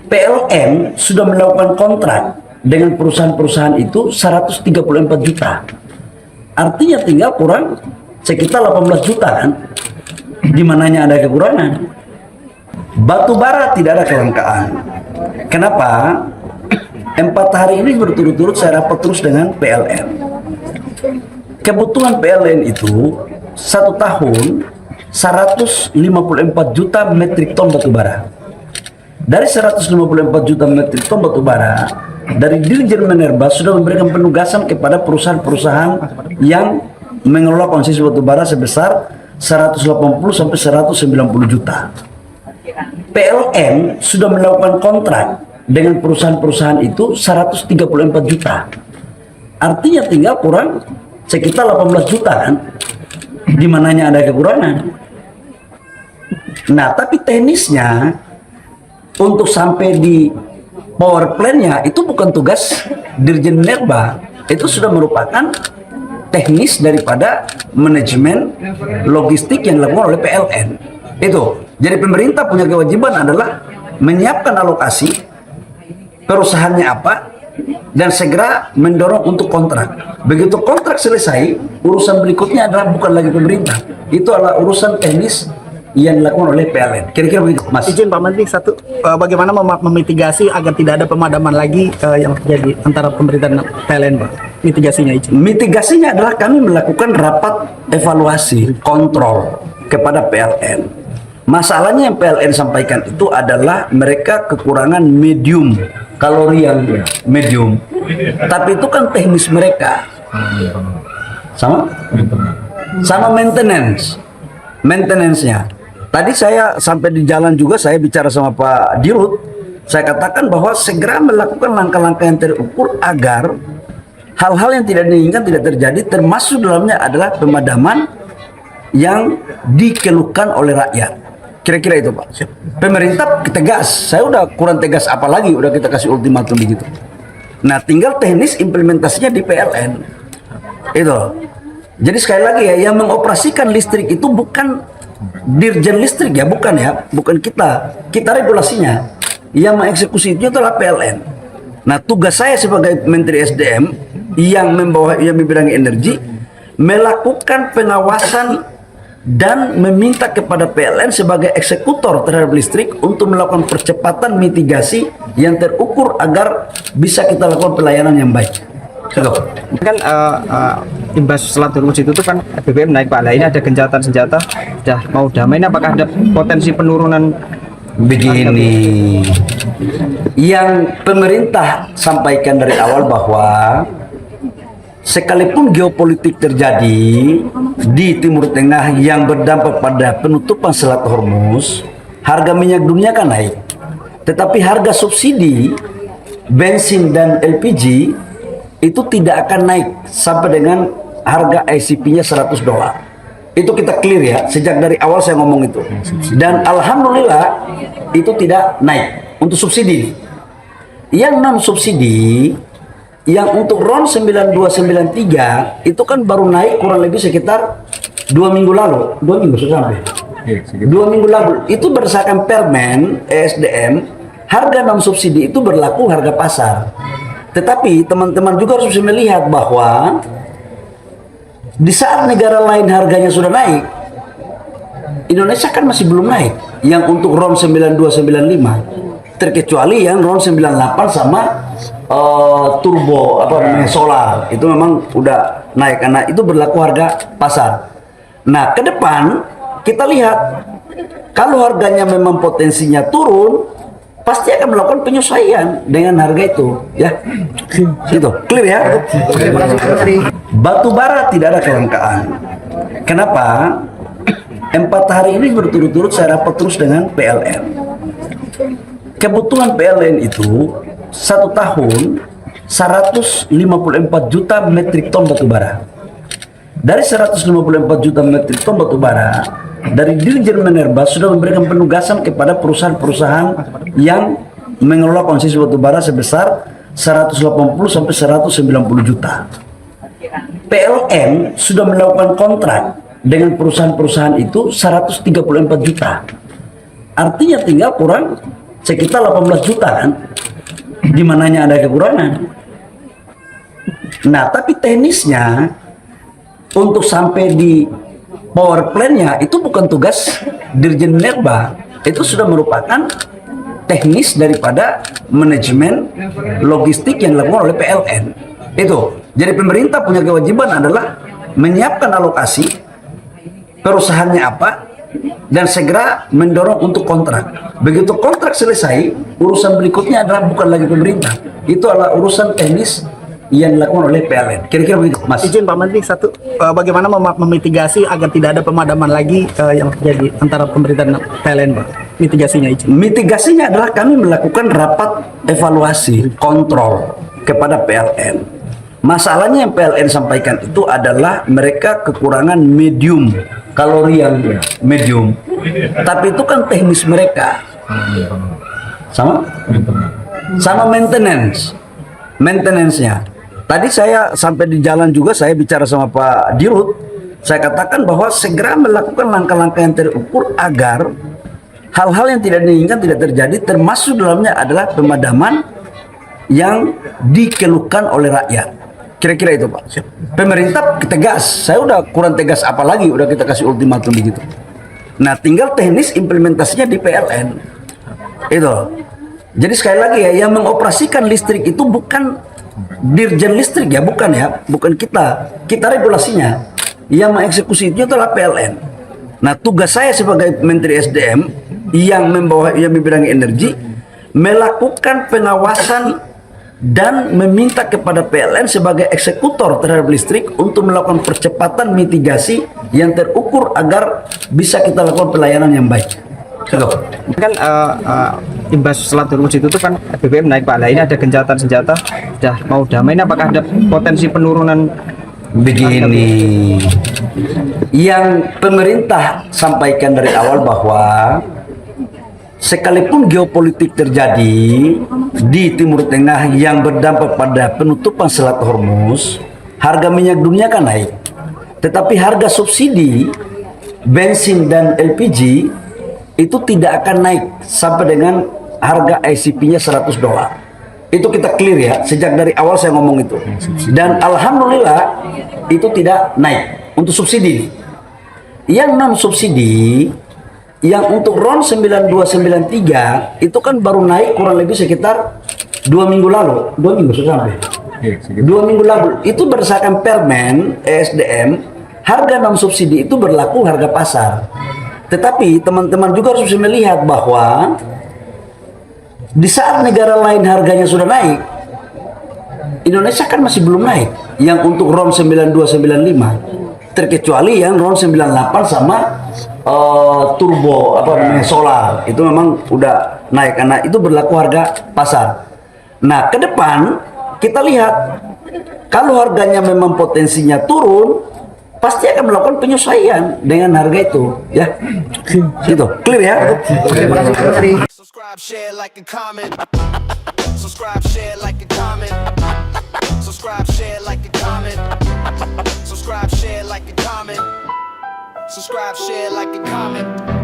PLN sudah melakukan kontrak dengan perusahaan-perusahaan itu 134 juta. Artinya tinggal kurang sekitar 18 juta kan? Di mananya ada kekurangan. Batu bara tidak ada kelangkaan. Kenapa? 4 hari ini berturut-turut saya rapat terus dengan PLN. Kebutuhan PLN itu 1 tahun 154 juta metrik ton batu bara. Dari 154 juta metrik ton batu bara, dari Dirjen Minerba sudah memberikan penugasan kepada perusahaan-perusahaan yang mengelola konsesi batu bara sebesar 180 sampai 190 juta. PLN sudah melakukan kontrak dengan perusahaan-perusahaan itu 134 juta. Artinya tinggal kurang sekitar 18 juta kan? Di mananya ada kekurangan. Nah, tapi teknisnya untuk sampai di power plant-nya itu bukan tugas Dirjen Minerba. Itu sudah merupakan teknis daripada manajemen logistik yang dilakukan oleh PLN. Itu. Jadi pemerintah punya kewajiban adalah menyiapkan alokasi perusahaannya apa dan segera mendorong untuk kontrak. Begitu kontrak selesai, urusan berikutnya adalah bukan lagi pemerintah. Itu adalah urusan teknis yang dilakukan oleh PLN. Kira-kira begitu, Mas. Izin Pak Menteri, satu, bagaimana memitigasi agar tidak ada pemadaman lagi yang terjadi antara pemerintah dan PLN, Pak? Mitigasinya, izin. Mitigasinya adalah kami melakukan rapat evaluasi, kontrol kepada PLN. Masalahnya yang PLN sampaikan itu adalah mereka kekurangan medium, kalori yang medium. Tapi itu kan teknis mereka. Sama maintenance-nya. Tadi saya sampai di jalan juga saya bicara sama Pak Dirut. Saya katakan bahwa segera melakukan langkah-langkah yang terukur agar hal-hal yang tidak diinginkan tidak terjadi, termasuk dalamnya adalah pemadaman yang dikeluhkan oleh rakyat. Kira-kira itu, Pak. Pemerintah tegas. Saya udah kurang tegas apalagi udah kita kasih ultimatum begitu. Nah, tinggal teknis implementasinya di PLN. Itu. Jadi sekali lagi ya, yang mengoperasikan listrik itu bukan Dirjen Listrik ya, bukan kita. Kita regulasinya. Yang mengeksekusi itu adalah PLN. Nah, tugas saya sebagai Menteri SDM yang membidangi energi melakukan pengawasan dan meminta kepada PLN sebagai eksekutor terhadap listrik untuk melakukan percepatan mitigasi yang terukur agar bisa kita lakukan pelayanan yang baik. Kan imbas selat Hormuz itu tuh kan BBM naik, Pak. Nah, ini ada gencatan senjata, sudah mau damai. Ini apakah ada potensi penurunan? Begini, yang pemerintah sampaikan dari awal bahwa sekalipun geopolitik terjadi di Timur Tengah yang berdampak pada penutupan Selat Hormuz, harga minyak dunia kan naik. Tetapi harga subsidi bensin dan LPG itu tidak akan naik sampai dengan harga ICP-nya $100. Itu kita clear ya, sejak dari awal saya ngomong itu. Dan alhamdulillah itu tidak naik untuk subsidi. Yang non subsidi, yang untuk RON 9293 itu kan baru naik kurang lebih sekitar 2 minggu lalu. 2 minggu sudah sampai. 2 minggu lalu. Itu berdasarkan Permen ESDM, harga non subsidi itu berlaku harga pasar. Tetapi teman-teman juga harus bisa melihat bahwa di saat negara lain harganya sudah naik, Indonesia kan masih belum naik. Yang untuk RON 9295, terkecuali yang RON 98 sama turbo solar itu memang udah naik karena itu berlaku harga pasar. Nah, ke depan kita lihat kalau harganya memang potensinya turun, pasti akan melakukan penyesuaian dengan harga itu, ya. Itu clear ya. Batu bara tidak ada kelangkaan. Kenapa? 4 hari ini berturut-turut saya rapat terus dengan PLN. Kebutuhan PLN itu 1 tahun 154 juta metrik ton batu bara. Dari 154 juta metrik ton batu bara, dari Dirjen Minerba sudah memberikan penugasan kepada perusahaan-perusahaan yang mengelola konsesi batu bara sebesar 180 sampai 190 juta. PLN sudah melakukan kontrak dengan perusahaan-perusahaan itu 134 juta. Artinya tinggal kurang sekitar 18 juta kan, di mananya ada kekurangan. Nah, tapi teknisnya untuk sampai di power plant-nya itu bukan tugas Dirjen Minerba, itu sudah merupakan teknis daripada manajemen logistik yang dilakukan oleh PLN. Itu. Jadi pemerintah punya kewajiban adalah menyiapkan alokasi perusahaannya apa dan segera mendorong untuk kontrak. Begitu kontrak selesai, urusan berikutnya adalah bukan lagi pemerintah. Itu adalah urusan teknis yang dilakukan oleh PLN. Kira-kira begitu, Mas. Izin Pak Menteri, satu, bagaimana memitigasi agar tidak ada pemadaman lagi yang terjadi antara pemerintah dan PLN, Pak? Mitigasinya izin. Mitigasinya adalah kami melakukan rapat evaluasi, kontrol kepada PLN. Masalahnya yang PLN sampaikan itu adalah mereka kekurangan medium, kalori yang medium. Tapi itu kan teknis mereka. Sama maintenance-nya. Tadi saya sampai di jalan juga, saya bicara sama Pak Dirut, saya katakan bahwa segera melakukan langkah-langkah yang terukur agar hal-hal yang tidak diinginkan tidak terjadi, termasuk dalamnya adalah pemadaman yang dikeluhkan oleh rakyat. Kira-kira itu, Pak. Pemerintah tegas, saya udah kurang tegas apalagi, udah kita kasih ultimatum begitu. Nah, tinggal teknis implementasinya di PLN. Itu. Jadi sekali lagi ya, yang mengoperasikan listrik itu bukan Dirjen Listrik ya, bukan kita. Kita regulasinya. Yang mengeksekusi itu adalah PLN. Nah, tugas saya sebagai Menteri SDM yang membidangi energi melakukan pengawasan dan meminta kepada PLN sebagai eksekutor terhadap listrik untuk melakukan percepatan mitigasi yang terukur agar bisa kita lakukan pelayanan yang baik. Kan imbas selat Hormuz itu tuh kan BBM naik, Pak. Lah ini ada gencatan senjata, sudah mau damai. Ini apakah ada potensi penurunan? Begini, yang pemerintah sampaikan dari awal bahwa sekalipun geopolitik terjadi di Timur Tengah yang berdampak pada penutupan Selat Hormuz, harga minyak dunia kan naik. Tetapi harga subsidi bensin dan LPG itu tidak akan naik sampai dengan harga ICP-nya $100. Itu kita clear ya, sejak dari awal saya ngomong itu. Dan alhamdulillah itu tidak naik untuk subsidi. Yang non subsidi, yang untuk RON 9293 itu kan baru naik kurang lebih sekitar 2 minggu lalu. 2 minggu sudah sampai. 2 minggu lalu. Itu berdasarkan Permen ESDM, harga non subsidi itu berlaku harga pasar. Tetapi teman-teman juga harus bisa melihat bahwa di saat negara lain harganya sudah naik, Indonesia kan masih belum naik. Yang untuk RON 9295, terkecuali yang RON 98 sama turbo solar, itu memang udah naik karena itu berlaku harga pasar. Nah, ke depan kita lihat kalau harganya memang potensinya turun, pasti akan melakukan penyesuaian dengan harga itu, ya. Gitu, clear ya. Subscribe, share, like, and comment. Subscribe, share, like, and comment. Subscribe, share, like, and comment. Subscribe, share, like, and comment. Subscribe, share, like, and comment.